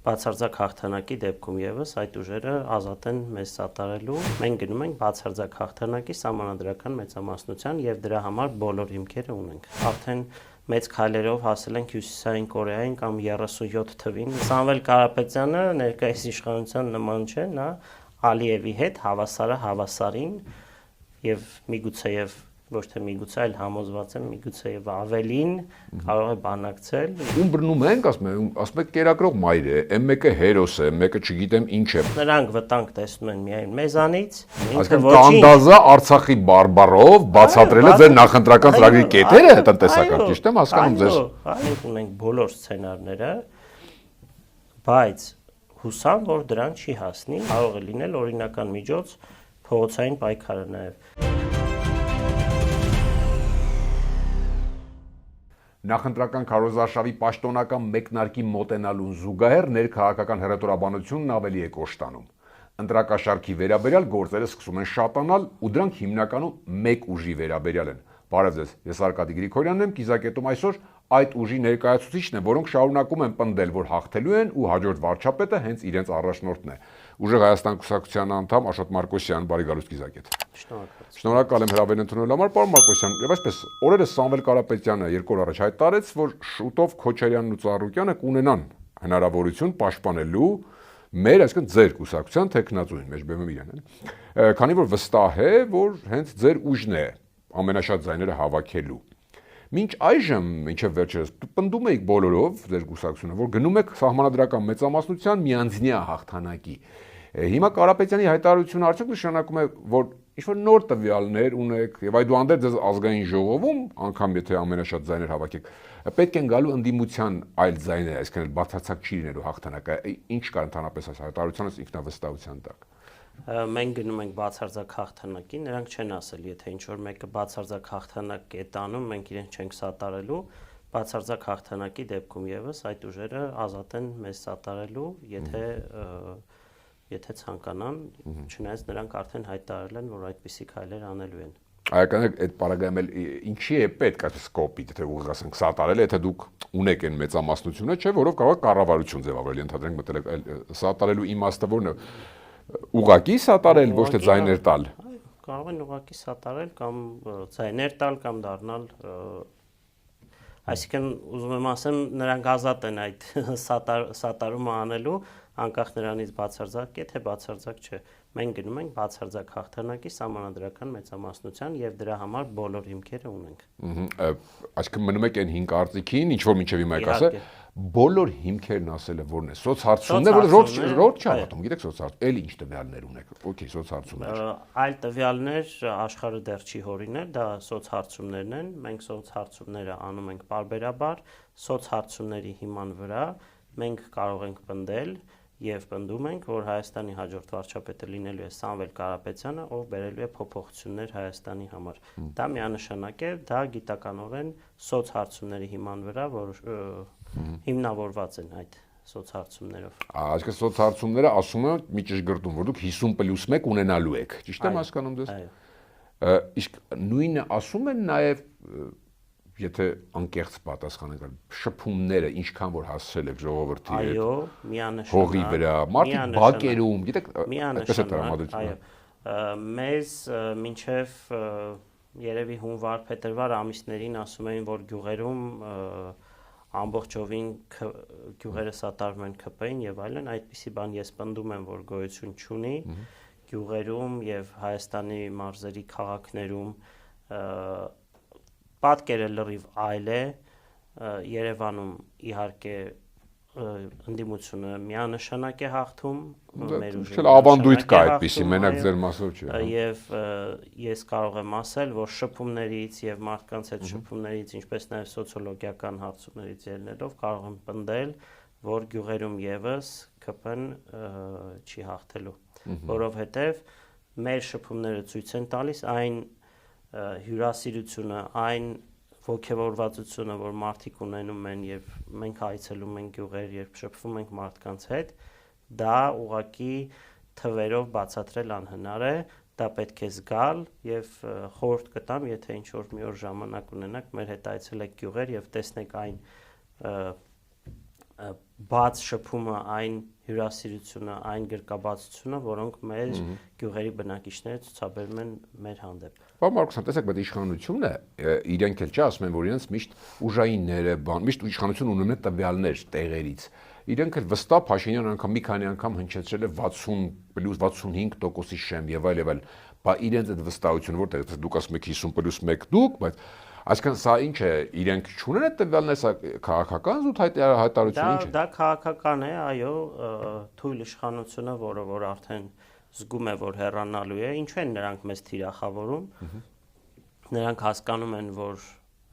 Բացարձակ հաղթանակի դեպքում եւս այդ ուժերը ազատ են մեզ սատարելու։ Մենք գնում ենք բացարձակ հաղթանակի սահմանադրական մեծամասնության եւ դրա համար բոլոր հիմքերը ունենք։ Արդեն մեծ քայլերով հասել ենք Հյուսիսային Կորեային կամ 37 թվին։ Սամվել Կարապետյանը ներկայիս իշխանության նման չէ, նա Ալիևի հետ հավասարը հավասարին եւ միգուցեև ոչ թե միգուցե այլ համոզված եմ միգուցեև ավելին կարող է բանակցել։ Ում բռնում ենք, ասում եք կերակրող մայր է, այն մեկը հերոս է, մեկը չգիտեմ ինչ է։ Նրանք վտանգ տեսնում են միայն մեզանից, այսինքն Կանդազը Արցախի բարբարով բացատրել է ձեր նախընտրական ծրագրի կետերը տնտեսական, ճիշտ եմ հասկանում ձեզ։ Այո, ունենք բոլոր սցենարները, բայց հուսամ, որ դրան չի հասնի, կարող է լինել օրինական միջոց փողոցային պայքարը նաև։ Նախընտրական քարոզարշավի պաշտոնական մեկնարկի մոտենալուն զուգահեռ ներքաղաքական հռետորաբանությունն ավելի է կոշտանում։ Ընտրակաշարքի վերաբերյալ գործերը սկսում են շատանալ ու դրանք հիմնականում մեկ ուժի վերաբերյալ են։ Բարև ձեզ, ես Արկադի Գրիգորյանն եմ, Կիզակետում այսօր այդ ուժի ներկայացուցիչն է, որոնք շարունակում են պնդել, որ հաղթելու են ու հաջորդ վարչապետը հենց իրենց առաջնորդն է։ Ուժեղ Հայաստան կուսակցության անդամ Աշոտ Մարկոսյան, բարի գալուստ Կիզակետ։ Շնորհակալ եմ հրավերն ընդունելու համար, պարոն Մարկոսյան, եւ այսպես օրերս Սամվել Կարապետյանը 2 օր առաջ հայտարարեց, որ շուտով Քոչարյանն ու Ծառուկյանը կունենան հնարավորություն պաշտպանելու մեր, այսինքն ձեր կուսակցության թեկնածուին, մեջ բեմում իրեն, քանի որ վստահ է, որ հենց ձեր ուժն է ամենաշատ ձայները հավաքելու։ Մինչ այժմ, մինչև վերջերս, պնդում եք բոլորով ձեր կուսակցությունը, որ գնում եք սահմանադրական մեծամասնության միանձնյա հաղթանակի։ Հիմա Կարապետյանի հայտարարությունը արդյոք նշանակում է, որ ինչ-որ նոր տվյալներ ունեք եւ այդուհանդերձ ձեզ ազգային ժողովում, անգամ եթե ամենաշատ ձայներ հավաքեք, պետք են գալու ընդդիմության այլ ձայներ, այսինքն բացարձակ չի լինելու հաղթանակը։ Ինչ կա ընդհանրապես այս հայտարարությանից ինքնավստահության տակ։ Մենք գնում ենք բացարձակ հաղթանակի, նրանք չեն ասել, եթե ինչ-որ մեկը բացարձակ հաղթանակ է տանում, մենք իրենք չենք սատարելու, բացարձակ հաղթանակի դեպքում եւս այդ ուժերը ազատ են մեզ սատարելու, եթե ցանկանան, չնայած նրանք արդեն հայտարարել են, որ այդպիսի քայլեր անելու են։ Այական այդ պարագայում էլ ինչի է պետք այս կոպիտ, եթե ուղղակի ասենք սատարել, եթե դուք ունեք այն մեծամասնությունը, չէ, որով կարող է կառավարություն ձևավորել, ընդհանրենք մտել սատարելու իմաստը որն է ուղղակի սատարել, ոչ թե ձայներ տալ։ Կարող են ուղղակի սատարել կամ ձայներ տալ կամ դառնալ, այսինքն ուզում եմ ասեմ, նրանք ազատ են այդ սատարումը անելու, անկախ նրանից բացարձակ է, թե բացարձակ չէ։ Մենք գնում ենք բացարձակ հաղթանակի սահմանադրական մեծամասնության եւ դրա համար բոլոր հիմքերը ունենք։ Այսինքն մնում եք այն 5 արծիքին, ինչ որ մինչեւ հիմա եք ասել, բոլոր հիմքերն ասելը որն է, սոցհարցումներ, որ ռոդ չի հավատում, գիտեք սոցհարց, էլ ինչ տվյալներ ունեք։ Okay, սոցհարցումներ։ Այլ տվյալներ աշխարհը դեռ չի հորինել, դա սոցհարցումներն են։ Մենք սոցհարցումները անում ենք պարբերաբար, սոցհարցումների հիման վրա մենք կարող ենք պնդել եւ պնդում ենք, որ Հայաստանի հաջորդ վարչապետը լինելու է Սամվել Կարապետյանը, ով բերելու է փոփոխություններ Հայաստանի համար։ Դա միանշանակ է, դա գիտականորեն սոցհարցումների հիման վրա, որ հիմնավորված են այդ սոցհարցումներով։ Այսինքն սոցհարցումները ասում են մի ճշգրտում, որ դուք 50+1 ունենալու եք, ճիշտ եմ հասկանում ձեզ։ Այո։ Իսկ նույնը ասում են նաեւ եթե անկեղծ պատասխանենք, շփումները ինչքան որ հասցրել եք ժողովրդի հետ։ Այո, միանշանակ։ Հողի վրա, մարդիկ բակերում, գիտեք, այդպես է տրամադրությունը։ Այո։ Մեզ մինչև երևի հունվար-փետրվար ամիսներին ասում էին, որ գյուղերում ամբողջովին գյուղերը սատարվում են ԿՊ-ին եւ այլն, այդպիսի բան ես պնդում եմ, որ գոյություն չունի գյուղերում եւ Հայաստանի մարզերի քաղաքներում պատկերը լրիվ այլ է, Երևանում իհարկե ընդդիմությունը միանշանակ է հաղթում, մեր ուժը ավանդույթ կա այդպիսի, մենակ ձեր մասով չի։ Եվ ես կարող եմ ասել, որ շփումներից եւ մարդկանց հետ շփումներից, ինչպես նաեւ սոցիոլոգիական հարցումներից ելնելով կարող եմ պնդել, որ գյուղերում եւս ԿՊ-ն չի հաղթելու, որովհետեւ մեր շփումները ցույց են տալիս այն հյուրասիրությունը, այն ոգևորվածությունը, որ մարդիկ ունենում են եւ մենք այցելում ենք գյուղեր, երբ շփվում ենք մարդկանց հետ, դա ուղղակի թվերով բացատրել անհնար է, դա պետք է զգալ եւ խորհուրդ կտամ, եթե ինչ որ մի օր ժամանակ ունենաք, մեր հետ այցելեք գյուղեր եւ տեսնեք այն բաց շփումը, այն հյուրասիրությունը, այն գրկաբացությունը, որոնք մեր գյուղերի բնակիչները ցուցաբերում են մեր հանդեպ։ Պարոն Մարկոսյան, տեսեք, բայց իշխանությունը իրենք էլ չի ասում են, որ իրենց միշտ ուժայիններ է, միշտ իշխանություն ունեն տվյալներ տեղերից։ Իրենք էլ վստահ Փաշինյան անգամ մի քանի անգամ հնչեցրել է 60+65%-ի շեմ եւ այլ, բա իրենց այդ վստահությունը որտեղից է, դուք ասում եք 50+1 դուք, բայց այսինքն սա ինչ է, իրենք չունեն այդ տվյալները, սա քաղաքական զուտ հայտարարություն ինչ է։ Դա քաղաքական է, այո, թույլ իշխանությունը, որ արդեն զգում է, որ հեռանալու է, ինչու են նրանք մեզ թիրախավորում։ Նրանք հասկանում են, որ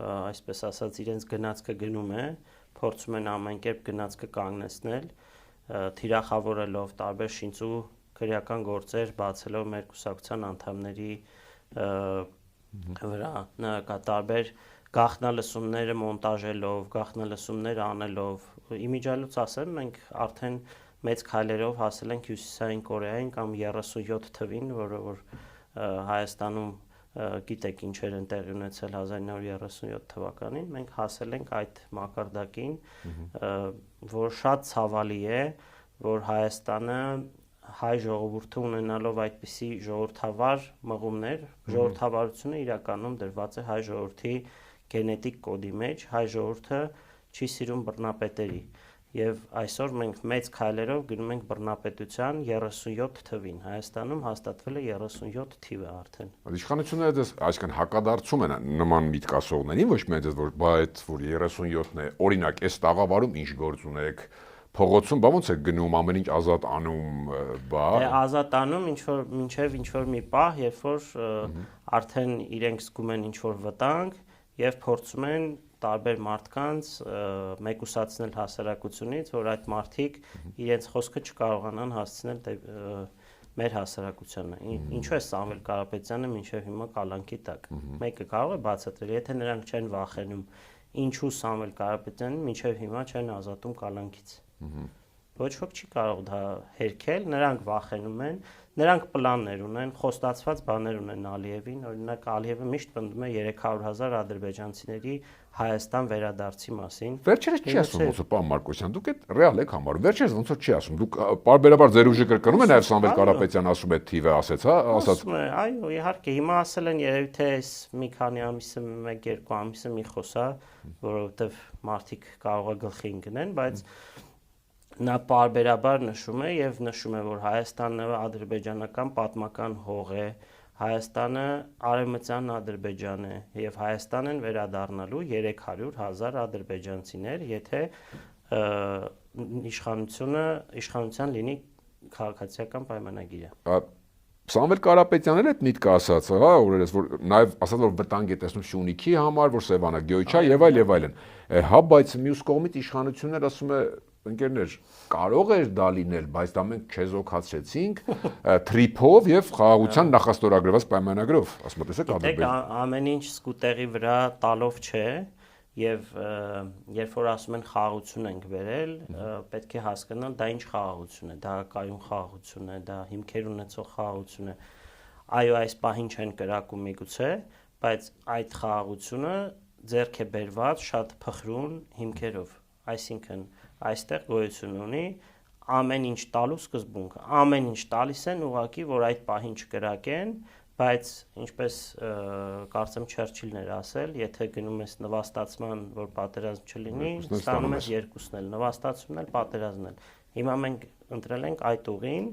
այսպես ասած իրենց գնացքը գնում է, փորձում են ամեն կերպ գնացքը կանգնեցնել, թիրախավորելով տարբեր շինծու քրեական գործեր բացելով մեր կուսակցության անդամների վրա, տարբեր գաղտնալսումները մոնտաժելով, գաղտնալսումներ անելով, իմիջիալուց ասեմ, մենք արդեն մեծ քայլերով հասել ենք Հյուսիսային Կորեային կամ 37 թվին, որ Հայաստանում գիտեք ինչեր են տեղի ունեցել 1937 թվականին, մենք հասել ենք այդ մակարդակին, որ շատ ցավալի է, որ Հայաստանը հայ ժողովուրդը ունենալով այդպիսի ժողովրդավար մղումներ, ժողովրդավարությունը իրականում դրված է հայ ժողովրդի գենետիկ կոդի մեջ, հայ ժողովուրդը չի սիրում բռնապետերի։ Եվ այսօր մենք մեծ քայլերով գնում ենք բռնապետության 37 թվին։ Հայաստանում հաստատվել է 37 թիվը արդեն։ Իշխանությունները այսինքն հակադարձում են նման միտք ասողներին, ոչ միայն որ բա այդ որ 37-ն է, օրինակ, այս տաղավարում ինչ գործ ունեք, փողոցում բա ոնց է գնում, ամեն ինչ ազատ անում, բա ազատ անում մինչև ինչ որ մի պահ, երբ որ արդեն իրենք զգում են ինչ որ վտանգ եւ փորձում են տարբեր մարդկանց մեկուսացնել հասարակությունից, որ այդ մարդիկ իրենց խոսքը չկարողանան հասցնել մեր հասարակությանը։ Ինչու է Սամվել Կարապետյանը մինչև հիմա կալանքի տակ։ Մեկը կարող է բացատրել, եթե նրանք չեն վախենում, ինչու Սամվել Կարապետյանին մինչև հիմա չեն ազատում կալանքից։ Ոչ ոք չի կարող դա հերքել, նրանք վախենում են, նրանք պլաններ ունեն, խոստացված բաներ ունեն Ալիևին, օրինակ Ալիևը միշտ պնդում է 300,000 ադրբեջանցիների Հայաստան վերադարձի մասին։ Վերջերս չի ասում ոնց է, պարոն Մարկոսյան, դուք այդ ռեալ եք համարում։ Վերջերս ոնց որ չի ասում։ Դուք պարբերաբար ձեր ուժը կրկնում եք, նաև Սամվել Կարապետյան ասում է թիվը ասեց, հա, ասած։ Այո, իհարկե, հիմա ասել են երևի թե այս մի քանի ամիսը, 1-2 ամիսը մի խոսա, որովհետև մարդիկ կարող է գլխի ընկնեն, բայց նա պարբերաբար նշում է եւ նշում է, որ Հայաստանը ադրբեջանական պատմական հող է, Հայաստանը արևմտյան Ադրբեջան է եւ Հայաստան են վերադառնալու 300,000 ադրբեջանցիներ, եթե իշխանության լինի քաղաքացիական պայմանագիրը։ Սամվել Կարապետյանն էլ այդ միտքը ասաց, հա, օրերս, որ նաև ասաց, որ վտանգ է տեսնում Սյունիքի համար, որ Սևանը գյոյ չէ եւ այլն։ Հա, բայց մյուս կողմից իշխանություններ ասում է ընկերներ, կարող էր դա լինել, բայց դա մենք չեզոքացրեցինք թրիփով եւ խաղաղության նախաստորագրված պայմանագրով, ասում եք, տեսեք, Ադրբեջան ամեն ինչ սկուտեղի վրա տալով չէ, եւ երբ որ ասում են խաղաղություն ենք վերել, պետք է հասկանալ դա ինչ խաղաղություն է, դա կայուն խաղաղություն է, դա հիմքեր ունեցող խաղաղություն է։ Այո, այս պահին չեն կրակում միգուցե, բայց այդ խաղաղությունը ձեռք է բերված շատ փխրուն հիմքերով, այսինքն այստեղ գոյություն ունի ամեն ինչ տալու սկզբունքը, ամեն ինչ տալիս են ուղղակի, որ այդ պահին չկրակեն, բայց ինչպես կարծեմ Չերչիլն էր ասել, եթե գնում ես նվաստացման, որ պատերազմ չլինի, ստանում ես երկուսն էլ, նվաստացումն էլ, պատերազմն էլ։ Հիմա մենք ընտրել ենք այդ ուղին,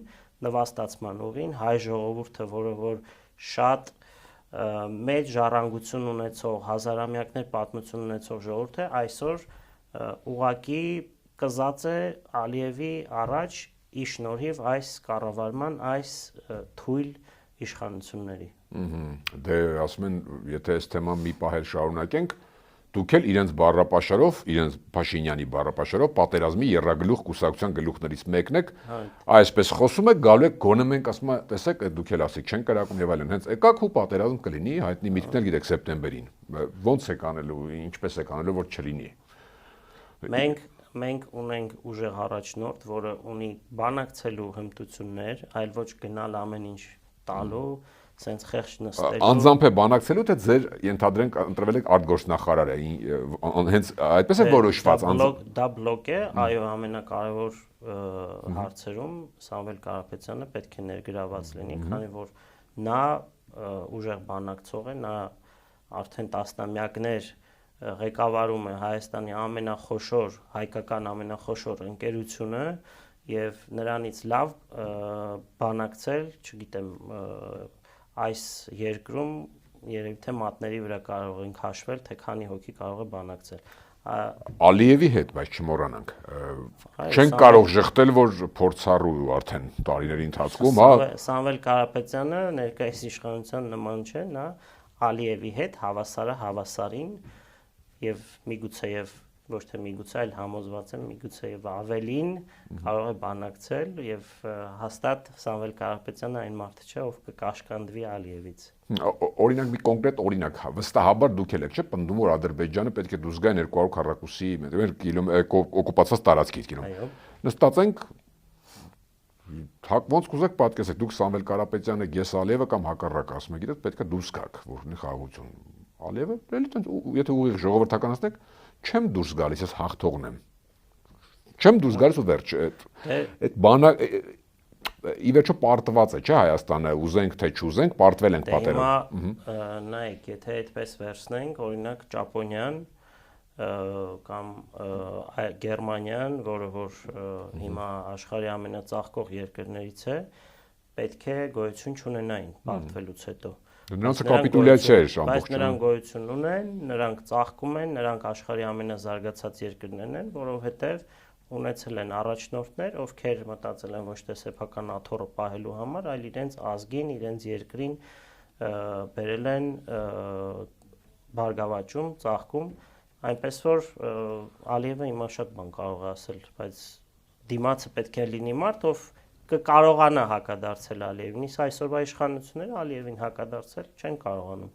նվաստացման ուղին, հայ ժողովուրդը, որը որ շատ մեծ ժառանգություն ունեցող, հազարամյակներ պատմություն ունեցող ժողովուրդ է, այսօր ուղղակի կզած է Ալիևի առաջ ի շնորհիվ այս կառավարման, այս թույլ իշխանությունների։ Դե ասում են, եթե այս թեման մի պահ շարունակենք, դուք էլ իրենց բառապաշարով, իրենց Փաշինյանի բառապաշարով պատերազմի եռագլուխ կուսակցության գլուխներից մեկն եք, այսպես խոսում եք, գալու եք գոնե մենք ասում ենք, տեսեք, դուք էլ ասեք, չեն կրակում եւ այլն, հենց եկաք ու պատերազմ կլինի, հայտնի միտքն էլ գիտեք սեպտեմբերին։ Ոնց եք անելու, ինչպես եք անելու, որ չլինի։ Մենք ունենք ուժեղ առաջնորդ, որը ունի բանակցելու հմտություններ, այլ ոչ գնալ ամեն ինչ տալու, սենց խեղճ նստելու։ Անձամբ է բանակցելու, թե ձեր ենթադրենք ընտրվել եք արտգործնախարարը, հենց այդպես է որոշված դա բլոկ է, այո, ամենակարևոր հարցերում Սամվել Կարապետյանը պետք է ներգրաված լինի, քանի որ նա ուժեղ բանակցող է, նա արդեն տասնամյակներ ղեկավարում է Հայաստանի հայկական ամենախոշոր ընկերությունը եւ նրանից լավ բանակցել, չգիտեմ, այս երկրում երևի թե մատների վրա կարող ենք հաշվել, թե քանի հոգի կարող է բանակցել։ Ալիևի հետ, բայց չմոռանանք։ Չենք կարող ժխտել, որ փորձառու արդեն տարիների ընթացքում, Սամվել Կարապետյանը ներկայիս իշխանության նման չէ, նա Ալիևի հետ հավասարը հավասարին եւ միգուցեև ոչ թե միգուցե, այլ համոզված եմ միգուցեև ավելին կարող է բանակցել եւ հաստատ Սամվել Կարապետյանը այն մարդը չէ, ով կկաշկանդվի Ալիևից։ Օրինակ մի կոնկրետ օրինակ, վստահաբար դուք եք, չէ՞, պնդում որ Ադրբեջանը պետք է դուրս գա 240-ի մետր օկուպացված տարածքից կիլոմետր։ Նստած ենք ոնց կուզեք պատկերացեք, դուք Սամվել Կարապետյանը, Գես Ալիևը կամ հակառակը ասում եք, գիտեք, պետք է դուրս գաք, որ ունի խաղաղություն։ Ալիևը, եթե ուղիղ ժողովրդականացնեք, չեմ դուրս գալիս, ես հաղթողն եմ։ Չեմ դուրս գալիս ու վերջ։ Այդ բանը ի վերջո պարտված է, չէ՞, Հայաստանը, ուզենք թե չուզենք, պարտվել ենք պատերազմ։ Հիմա նայեք, եթե այդպես վերցնենք, օրինակ Ճապոնիան կամ Գերմանիան, որը որ հիմա աշխարհի ամենածաղկող երկրներից է, պետք է գոյություն չունենային պարտվելուց հետո։ Նրանց կապիտուլյացիա էր ամբողջ։ Բայց նրանք գոյություն ունեն, նրանք ծաղկում են, նրանք աշխարհի ամենազարգացած երկրներն են, որովհետև ունեցել են առաջնորդներ, ովքեր մտածել են ոչ թե սեփական աթոռը պահելու համար, այլ իրենց ազգին, իրենց երկրին բերել են բարգավաճում, ծաղկում, այնպես որ Ալիևը հիմա շատ բան կարող է ասել, բայց դիմացը պետք է լինի մարդ, ով կկարողանա հակադարձել Ալիևին, իսկ այսօրվա իշխանությունները Ալիևին հակադարձել չեն կարողանում։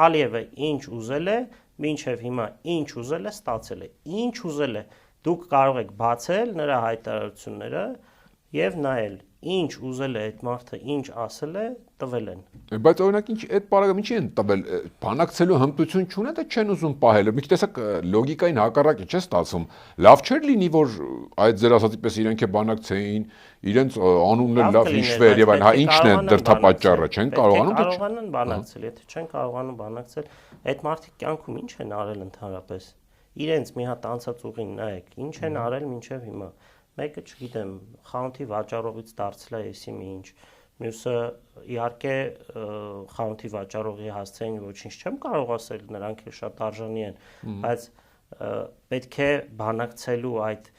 Ալիևը ինչ ուզել է, մինչև հիմա ինչ ուզել է, ստացել է։ Ինչ ուզել է, դուք կարող եք բացել նրա հայտարարությունները եւ նայել, ինչ ուզել է այդ մարդը, ինչ ասել է, տվել են։ Բայց օրինակ այդ բառը ինչի են տվել, բանակցելու հմտություն չունեն, թե չեն ուզում պահել։ Մի տեսակ լոգիկային հակառակը չէ ստացվում։ Լավ չէր լինի, որ այդ ձեր ասածի պես իրենք է բանակցեին, իրենց անունն լավ հիշվեր եւ այլն, հա ինչն է դրդապատճառը, չեն կարողանում թե կարողանան բանակցել, եթե չեն կարողանում բանակցել, այդ մարդիկ կյանքում ինչ են արել ընդհանրապես։ Իրենց մի հատ անցած ուղին նայեք, ինչ են արել մինչև հիմա։ Մեկը, չգիտեմ, խանութի վաճառողից դարձել է եսի մի ինչ, մյուսը իհարկե խանութի վաճառողի հասցեին ոչինչ չեմ կարող ասել, նրանք էլ շատ արժանի են, բայց պետք է բանակցելու այդ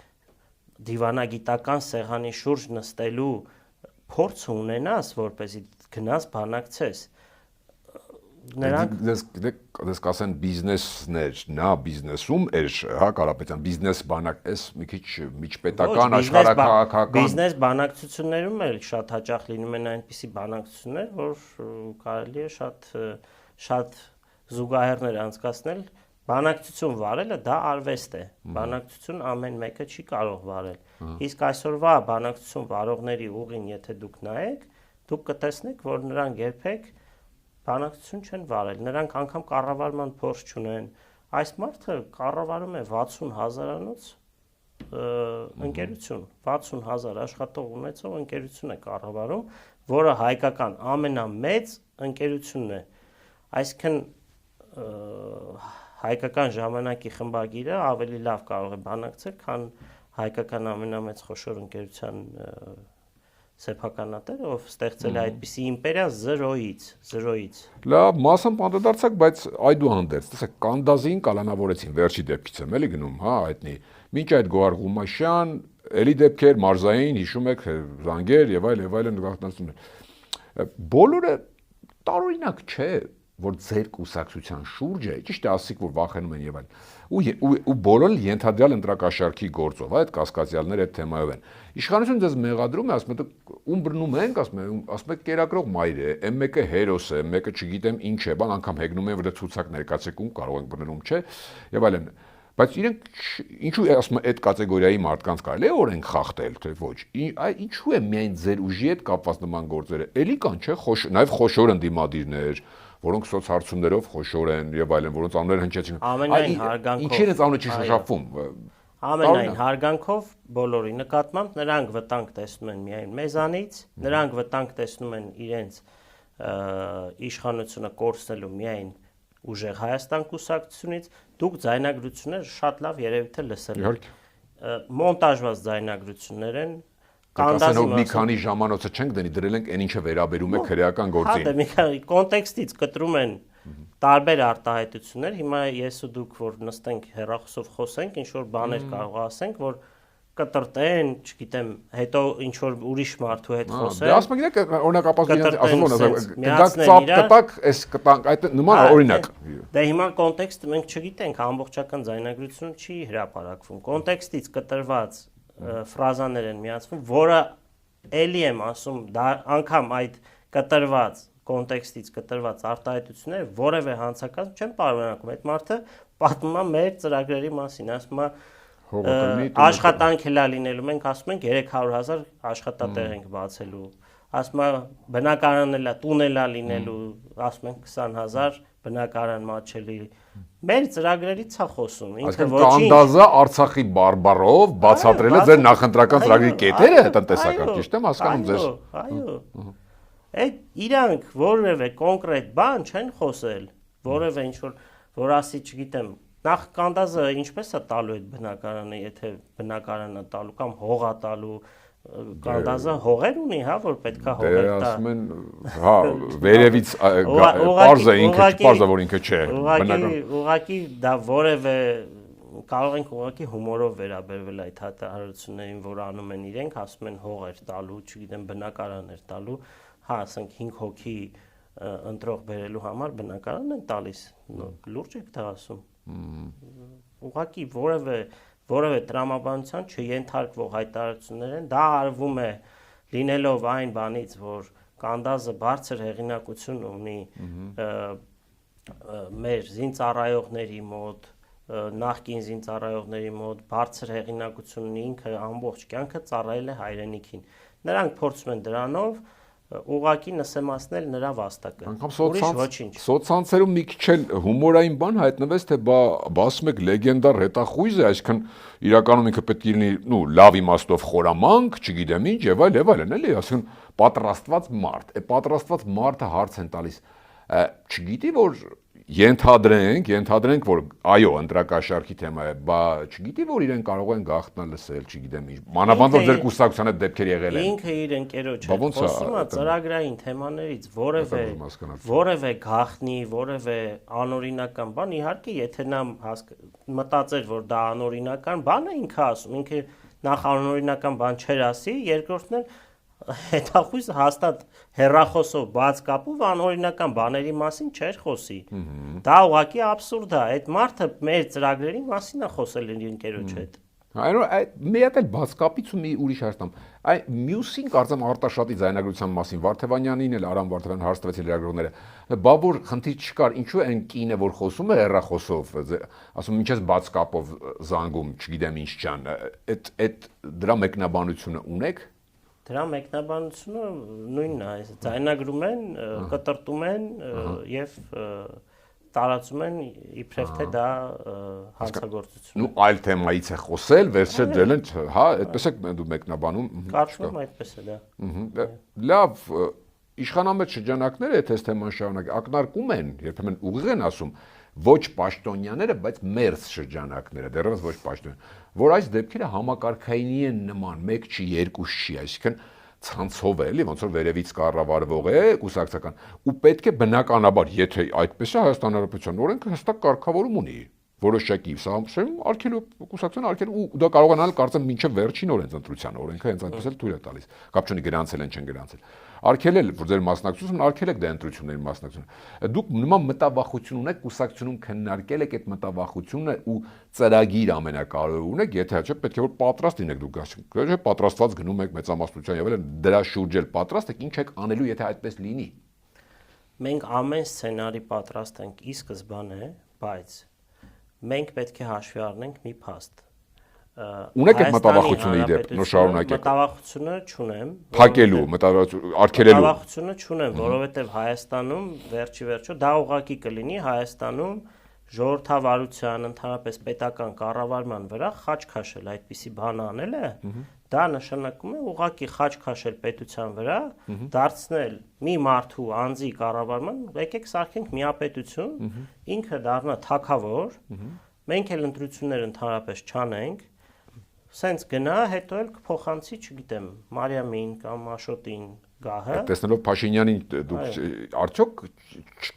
դիվանագիտական սեղանի շուրջ նստելու փորձ ունենաս, որպեսզի գնաս բանակցես։ Դες կասեն բիզնեսներ, նա բիզնեսում էր, հա, Կարապետյան, բիզնես բանակ, էս մի քիչ միջպետական, աշխարհաքաղաքական։ Բիզնես բանակցություններում էլ շատ հաճախ լինում են այնպիսի բանակցություններ, որ կարելի է շատ զուգահեռներ անցկացնել։ Բանակցություն վարելը դա արվեստ է։ Բանակցություն ամեն մեկը չի կարող վարել։ Իսկ այսօրվա բանակցություն վարողների ուղին, եթե դուք նայեք, դուք կտեսնեք, որ նրանք երբեք բանակցություն չեն վարել, նրանք անգամ կառավարման փորձ չունեն։ Այս մարդը կառավարում է 60,000-անոց ընկերություն, 60,000 աշխատող ունեցող ընկերություն է կառավարում, որը հայկական ամենամեծ ընկերությունն է։ Այսինքն հայկական ժամանակի խմբագիրը ավելի լավ կարող է բանակցել, քան հայկական ամենամեծ խոշոր ընկերության սեփականատերը, ով ստեղծել է այդպիսի իմպերիա զրոյից։ Լավ, մասամբ անդրադարձակ, բայց այդուհանդերձ, տեսեք, Կանդազին կալանավորեցին, վերջի դեպքից եմ էլի գնում, հա, հայտնի։ Մինչ այդ Գոհար Ղումաշյան, էլի դեպքեր, մարզային, հիշում եք, զանգեր եւ այլն գաղտնացումներ։ Բոլորը տարօրինակ չէ, որ ձեր կուսակցության շուրջ է, ճիշտ է, ասիկ որ վախենում են եւ այլն։ Ու բոլորը ենթադրյալ ընտրակաշառքի գործով, այդ կասկածյալները այդ թեմայով են։ Իշխանությունը ձեզ մեղադրում է, ասում է, ում բռնում ենք, ասում է կերակրող մայր է, այն մեկը հերոս է, մեկը չգիտեմ ինչ է, բան անգամ հեգնում են, որ դա ցուցակ ներկայացեք ում կարող ենք բռնում, չէ, եւ այլն։ Բայց իրենք ինչու ասում եմ այդ կատեգորիայի մարդկանց կարելի է օրենք խախտել, թե ոչ։ Ինչու է միայն ձեր ուժի հետ կապված նման գործերը։ Էլի կան, չէ՞, նաև խոշոր ընդդիմադիրներ, որոնք սոցհարցումներով խոշոր են եւ այլն, որոնց անունները հնչեցին։ Ամենայն հարգանքով։ Ինչի՞ն է անունը չի շոշափվում։ Ամենայն հարգանքով բոլորի նկատմամբ նրանք վտանգ տեսնում են միայն մեզանից, նրանք վտանգ տեսնում են իրենց իշխանությունը կորցնելու միայն ուժեղ Հայաստան կուսակցությունից, դուք ձայնագրությունները շատ լավ երևի թե լսել եք։ Մոնտաժված ձայնագրություններ են, կանդասի մի քանի ժամանոցը չենք դնի, դրել ենք այն ինչը վերաբերում է քրեական գործին։ Հա, մի քանի կոնտեքստից կտրում են տարբեր արտահայտություններ, հիմա ես ու դուք որ նստենք հեռախոսով խոսենք, ինչ որ բաներ կարող ասենք, որ կտրտեն, չգիտեմ, հետո ինչ որ ուրիշ մարդու հետ խոսեն։ Դե ասում եք, օրինակ ապացույց ասում կգաք ծապ կտակ, այս կտանք, այդ նման օրինակ։ Դե հիմա կոնտեքստը մենք չգիտենք, ամբողջական ձայնագրությունը չի հրապարակվում։ Կոնտեքստից կտրված ֆրազաներ են միացվում, որը էլի եմ ասում, դա անգամ այդ կտրված կոնտեքստից կտրված արտահայտությունները որևէ հանցակազմ չեն պարունակում։ Այդ մարդը պատմում է մեր ծրագրերի մասին, ասում է աշխատանք էլ լինելու, մենք ասում ենք 300,000 աշխատատեղ ենք բացելու, ասում է բնակարան էլ տուն էլ լինելու, ասում ենք 20,000 բնակարան մատչելի։ Մեր ծրագրերից է խոսում, ինքը ոչինչ։ Կանդազը Արցախի բարբարով բացատրել է ձեր նախընտրական ծրագրի կետերը տնտեսական, ճիշտ եմ հասկանում ձեզ։ Այո։ Այդ իրանք որևէ կոնկրետ բան չեն խոսել, որևէ ինչ որ ասի, չգիտեմ, նախ կանդազը ինչպես է տալու այդ բնակարանը, եթե բնակարանը տալու կամ հող է տալու, կանդազը հողեր ունի, հա, որ պետքա հողեր տա։ Դե ասում են, հա, վերևից պարզը ինքը պարզը որ ինքը չէ։ Ուղղակի դա որևէ կարող ենք ուղղակի հումորով վերաբերվել այդ հայտարարություններին, որ անում են իրենք, ասում են հողեր տալու, չգիտեմ, բնակարաններ տալու, հա, ասենք 5 հոգի ընտրող բերելու համար բնակարան են տալիս, լուրջ եք դա ասում։ Ուղղակի որևէ տրամաբանության չենթարկվող հայտարարություններ են, դա արվում է լինելով այն բանից, որ կանդազը բարձր հեղինակություն ունի մեր զինծառայողների մոտ, նախկին զինծառայողների մոտ, բարձր հեղինակություն ունի, ինքը ամբողջ կյանքը ծառայել է հայրենիքին։ Նրանք փորձում են դրանով ուղղակի նսեմացնել նրա վաստակը։ Ուրիշ ոչինչ։ Սոցցանցերում մի քիչ էլ հումորային բան հայտնվեց, թե ասում եք լեգենդար հետախույզ է, այսինքն իրականում ինքը պետք է լինի, լավ իմաստով խորամանկ, չգիտեմ ինչ եւ այլն, էլի, այսինքն պատրաստված մարդ։ Է պատրաստված մարդը հարց են տալիս, չգիտի որ ենթադրենք որ այո ընտրակաշառքի թեմա է, բա չգիտի որ իրեն կարող են գաղտնա լսել, չգիտեմ ինչ, մանավանդ որ ձեր կուսակցության հետ դեպքեր եղել են։ Ինքը իր ընկերոջ հետ խոսում է ծրագրային թեմաներից, որևէ գաղտնի, որևէ անօրինական բան, իհարկե եթե նա մտածեր որ դա անօրինական բան է, ինքը ասում, ինքը նախ անօրինական բան չէր ասի, երկրորդն էլ հետախույզ հաստատ հեռախոսով բաց կապով անօրինական բաների մասին չէր խոսի։ Դա ուղղակի աբսուրդ է, այդ մարդը մեր ծրագրերի մասին է խոսել իր ընկերոջ հետ։ Մի հատ էլ բաց կապից ու մի ուրիշ հարցամ։ Մյուսին կարծեմ Արտաշատի ձայնագրության մասին Վարդևանյանին էլ Արամ Վարդևանյան հարց տվեց լրագրողները։ Բա որ խնդիր չկար, ինչու է այն կինը որ խոսում է հեռախոսով, ասում ինչպես բաց կապով զանգում, չգիտեմ ինչ ջան, այդ դրա մեկնաբանությունը ունեք։ Դրա մեկնաբանությունը նույնն է, ձայնագրում են, կտրտում են եւ տարածում են իբրև թե դա հանցագործություն։ Այլ թեմայից է խոսել, վերջը դրել են, հա, այդպես է դու մեկնաբանում։ Կարծում այդպես է դա։ Լավ, իշխանամետ շրջանակները եթե այս թեման շարունակ ակնարկում են, երբեմն ուղիղ են ասում ոչ պաշտոնյաները, բայց մերձ շրջանակները, դեռևս ոչ պաշտոնյան, որ այս դեպքերը համակարգայինի են նման, 1 չի, 2 չի, այսինքն ցանցով է, էլի ոնց որ վերևից կառավարվող է կուսակցական, ու պետք է բնականաբար, եթե այդպես է Հայաստան Հանրապետության օրենքը հստակ կարգավորում ունի, որոշակի սահմանում արգելու կուսակցության արգելու ու դա կարող անալ կարծեմ մինչև վերջին օրենսդրության օրենքը հենց այնպես էլ թույլ է տալիս, կապ չունի գրանցել են չեն գրանցել, արգելել որ ձեր մասնակցությունը արգելեք դա ընտրությունների մասնակցությունը, դուք նման մտավախություն ունեք կուսակցությունում քննարկել եք այդ մտավախությունը ու ծրագիր ամենակարևորը ունեք, եթե չէ պետք է որ պատրաստ լինեք դուք, չէ պատրաստված գնում եք մեծամասնության եւ այլն դրա շուրջ էլ պատրաստ եք ինչ եք անելու եթե այդպես լինի։ Մենք ամեն սցենարի պատրաստ ենք ի սկզբանե, բայց մենք պետք է հաշվի առնենք մի փաստ։ Ունեք այդ մտավախությունը իդեպ, նոր շարունակեք։ Մտավախությունը չունեմ։ Փակելու, արգելելու։ Մտավախությունը չունեմ, որովհետև Հայաստանում վերջի վերջո դա ուղղակի կլինի Հայաստանում ժողովրդավարության, ընդհանրապես պետական կառավարման վրա խաչ քաշել, այդպիսի բան անելը, դա նշանակում է ուղղակի խաչ քաշել պետության վրա, դարձնել մի մարդու անձի կառավարման, եկեք սարքենք միապետություն, ինքը դառնա թագավոր, մենք էլ ընտրություններ ընդհանրապես չանենք, սենց գնա, հետո էլ կփոխանցի, չգիտեմ, Մարիամին կամ Աշոտին գահը։ Տեսնելով Փաշինյանին դուք արդյոք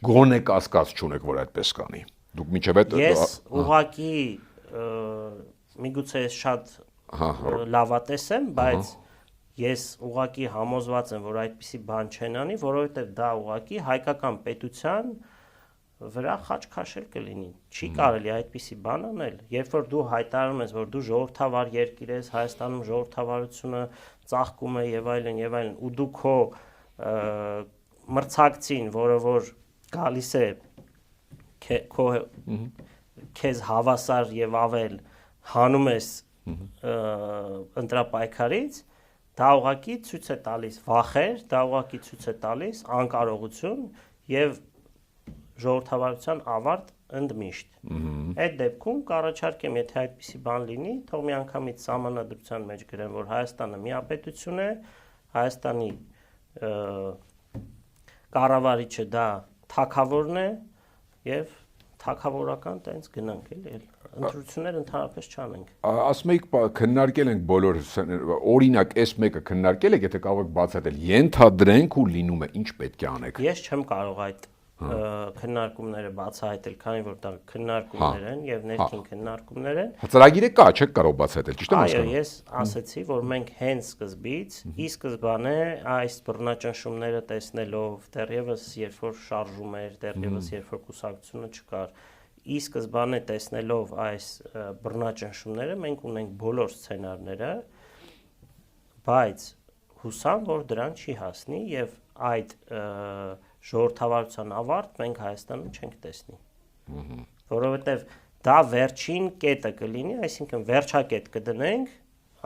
գոնե կասկած չունեք, որ այդպես կանի։ Դուք միջև այդ Ես ուղղակի միգուցե շատ լավատես եմ, բայց ես ուղղակի համոզված եմ, որ այդպիսի բան չեն անի, որովհետև դա ուղղակի հայկական պետության վրա խաչ քաշել կլինի։ Չի կարելի այդպիսի բան անել։ Երբ որ դու հայտարարում ես, որ դու ժողովրդավար երկիր ես, Հայաստանում ժողովրդավարությունը ծաղկում է եւ այլն, ու դու քո մրցակցին, որը որ գալիս է քեզ հավասար եւ ավել հանում ես ընտրապայքարից, դա ուղղակի ցույց է տալիս վախեր, դա ուղղակի ցույց է տալիս անկարողություն եւ ժողովրդավարության ավարտ ընդմիշտ։ Այդ դեպքում կառաջարկեմ, եթե այդպիսի բան լինի, թող մի անգամից սահմանադրության մեջ գրեն, որ Հայաստանը միապետություն է, Հայաստանի կառավարիչը դա թագավորն է եւ թագավորական տենց գնանք էլի, ընտրություններ ընդհանրապես չանենք։ Ասում եք քննարկել ենք բոլոր, օրինակ, այս մեկը քննարկել եք, եթե կարող եք բացատրել, ենթադրենք ու լինում է, ինչ պետք է անեք։ Ես չեմ կարող այդ քննարկումները բացահայտել, քանի որ դա քննարկումներ են եւ ներքին քննարկումներ են։ Ծրագիրը կա, չեք կարող բացահայտել, ճիշտ եմ Այո, հասկանում։ ես ասացի, որ մենք հենց սկզբից, ի սկզբանե այս բռնաճնշումները տեսնելով, դեռևս երբ որ շարժում էր, դեռևս երբ որ կուսակցությունը չկար, ի սկզբանե տեսնելով այս բռնաճնշումները, մենք ունենք բոլոր սցենարները, բայց հուսամ, որ դրան չի հասնի եւ այդ ժողովրդավարության ավարտ մենք Հայաստանում չենք տեսնի։ Որովհետև դա վերջին կետը կլինի, այսինքն վերջակետ կդնենք,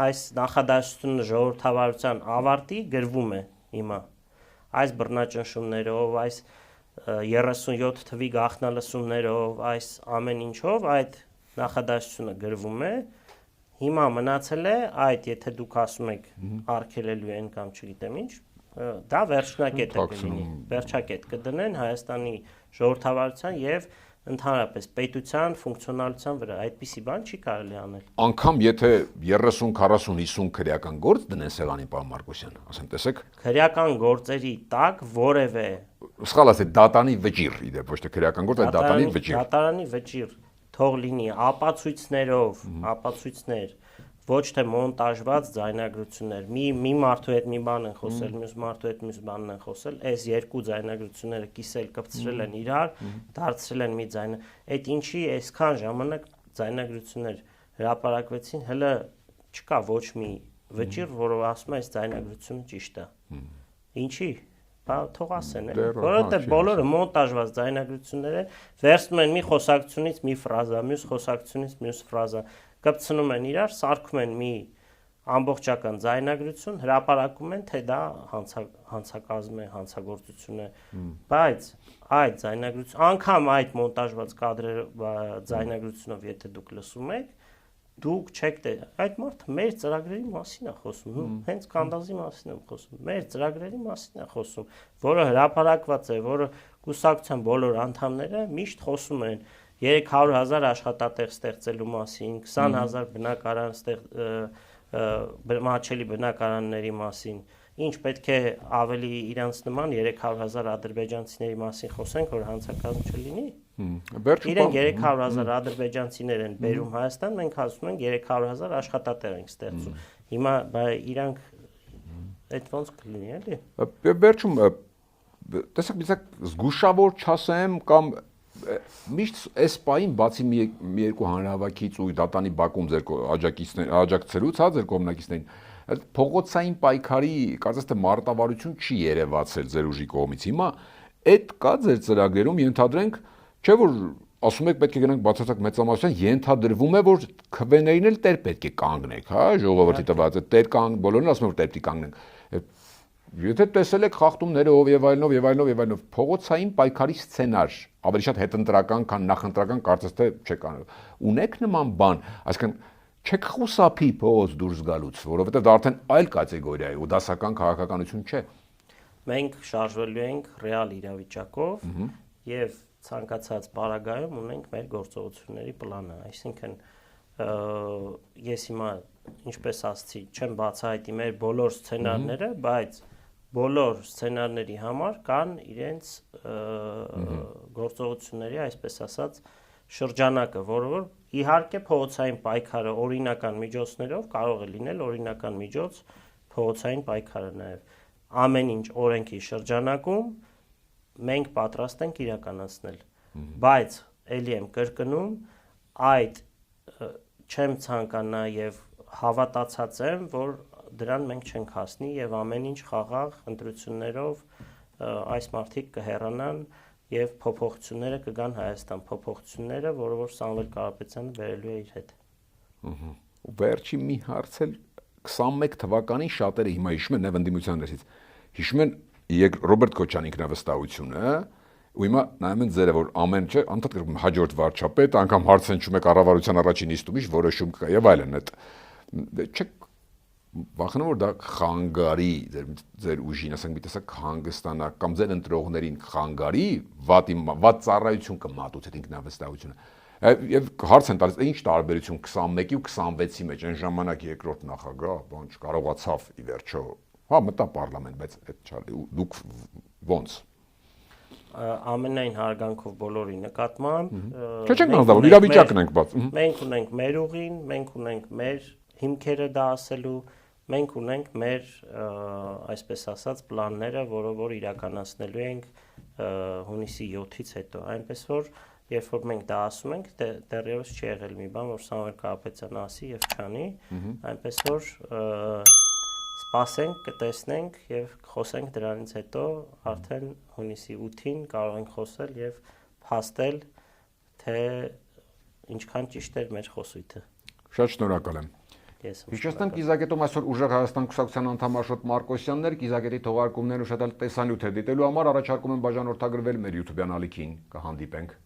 այս նախադասությունը ժողովրդավարության ավարտի գրվում է հիմա։ Այս բռնաճնշումներով, այս 37 թվի գաղտնալսումներով, այս ամեն ինչով այդ նախադասությունը գրվում է։ Հիմա մնացել է այդ, եթե դուք ասում եք արգելելու են կամ չգիտեմ ինչ, դա վերջնակետը կլինի, վերջակետ կդնեն Հայաստանի ժողովրդավարության եւ ընդհանրապես պետության ֆունկցիոնալության վրա, այդպիսի բան չի կարելի անել։ Անկամ եթե 30, 40, 50 քրեական գործ դնեն Սևանի պարոն Մարկոսյան, ասեմ, տեսեք։ Քրեական գործերի տակ որևէ սխալ ասել, դատանի վճիռ, իդեպ ոչ թե քրեական գործ, այլ դատանի վճիռ։ Դատարանի վճիռ թող լինի ապացույցներ, ոչ թե մոնտաժված ձայնագրություններ։ Մի մարդու հետ մի բան են խոսել, մյուս մարդու հետ մյուս բանն են խոսել, այս երկու ձայնագրությունները կիսել, կպցրել են իրար, դարձրել են մի ձայնը։ Այդ ինչի այսքան ժամանակ ձայնագրություններ հրապարակվեցին, հələ չկա ոչ մի վճիռ, որով ասում է այս ձայնագրությունը ճիշտ է։ Ինչի՞։ Բա թող ասեն, որովհետև բոլորը մոնտաժված ձայնագրություններ են, վերցնում են մի խոսակցությունից մի ֆրազա, մյուս խոսակցությունից մյուս ֆրազա, կպցնում են իրար, սարքում են մի ամբողջական ձայնագրություն, հրապարակում են, թե դա հանցակազմ է, հանցագործություն է, բայց այդ ձայնագրություն, անգամ այդ մոնտաժված ձայնագրությունով, եթե դուք լսում եք, դուք չեք այդ մարդը մեր ծրագրերի մասին է խոսում, հենց Կանդազի մասին եմ խոսում, մեր ծրագրերի մասին է խոսում, որը հրապարակված է, որը կուսակցության բոլոր անդամները միշտ խոսում են 300,000 աշխատատեղ ստեղծելու մասին, 20,000 բնակարան մատչելի բնակարանների մասին, ինչ պետք է ավելի իրանց նման 300,000 ադրբեջանցիների մասին խոսենք, որ հանցակազմ չլինի։ Իրենք 300,000 ադրբեջանցիներ են բերում Հայաստան, մենք ասում ենք 300,000 աշխատատեղ ենք ստեղծում։ Հիմա իրանք այդ ոնց կլինի, էլի։ Վերջում տեսեք, մի զգուշավոր չասեմ կամ միշտ այս պահին բացի մի երկու հանրահավաքից ու դատանի բակում ձեր աջակցելուց, հա, ձեր կողմնակիցներին, փողոցային պայքարի կարծես թե մարտավարություն չի երևացել ձեր ուժի կողմից։ Հիմա այդ կա ձեր ծրագրերում, ենթադրենք, չէ՞ որ ասում եք պետք է գնանք բացարձակ մեծամասնության, ենթադրվում է, որ քվեներին էլ տեր պետք է կանգնեք, հա, ժողովրդի տված է տեր կանգ, բոլորն ասում են որ տեր պիտի կանգնենք։ Եթե տեսել եք խախտումներով եւ այլնով, փողոցային պայքարի սցենար, ավելի շատ հետընտրական, քան նախընտրական, կարծես թե չեք ունեք նման բան, այսինքն չեք խուսափի փողոց դուրս գալուց, որովհետեւ դա արդեն այլ կատեգորիա է ու դասական քաղաքականություն չէ։ Մենք շարժվելու ենք ռեալ իրավիճակով եւ ցանկացած բարագայում ունենք մեր գործողությունների պլանը, այսինքն ես հիմա ինչպես ասացի, չեմ բացահայտի մեր բոլոր սցենարները, բայց բոլոր սցենարների համար կան իրենց գործողությունների, այսպես ասած, շրջանակը, որը որ իհարկե փողոցային պայքարը օրինական միջոցներով կարող է լինել օրինական միջոց փողոցային պայքարը նաև ամեն ինչ օրենքի շրջանակում մենք պատրաստ ենք իրականացնել, բայց ելի եմ կրկնում, այդ չեմ ցանկանա եւ հավատացած եմ, որ դրան մենք չենք հասնի եւ ամեն ինչ խաղաղ ընտրություններով այս մարդիկ կհեռանան եւ փոփոխությունները կգան Հայաստան, փոփոխությունները, որը որ Սամվել Կարապետյանը վերելու է իր հետ։ Վերջի մի հարց էլ 21 թվականին շատերը հիմա հիշում են նվնդիմության դեսից։ Հիշում են Ռոբերտ Քոչարյանի ինքնավստահությունը, ու հիմա նայում են ձերը, որ ամեն չէ, անդադ գրում հաջորդ վարչապետ, անգամ հարց հնչում է կառավարության առաջին նիստումից որոշում կա եւ այլն, այդ չեք վախենում որ դա խանգարի ձեր ուժին, ասենք մի տեսակ հանգստանա կամ ձեր ընտրողներին խանգարի վատ ծառայություն կմատուցի այդ ինքնավստահությունը։ Եվ հարց են տալիս, ինչ տարբերություն 21-ի ու 26-ի մեջ, այն ժամանակ երկրորդ նախագահ, բան չկարողացավ ի վերջո, հա մտա պարլամենտ, բայց այդ չարի, դուք ոնց։ Ամենայն հարգանքով բոլորի նկատմամբ։ Չենք անձնավոր, իրավիճակն ենք բաց։ Մենք ունենք մեր ուղին, մենք ունենք մեր հիմքերը դա ասելու, մենք ունենք մեր այսպես ասած պլանները, որը որ իրականացնելու ենք հունիսի 7-ից հետո, այնպես որ երբ որ մենք դա ասում ենք, դեռևս չի եղել մի բան, որ Սամվել Կարապետյանը ասի եւ չանի, այնպես որ սպասենք, կտեսնենք եւ խոսենք դրանից հետո արդեն հունիսի 8-ին կարող ենք խոսել եւ փաստել, թե ինչքան ճիշտ էր մեր խոսույթը։ Շատ շնորհակալ եմ։ Հիշեցնեմ Կիզակետում այսօր Ուժեղ Հայաստան կուսակցության անդամ Աշոտ Մարկոսյանն էր, Կիզակետի թողարկումներն ուշադիր տեսանյութ է դիտելու համար առաջարկում եմ բաժանորդագրվել մեր YouTube-յան ալիքին, կհանդիպենք։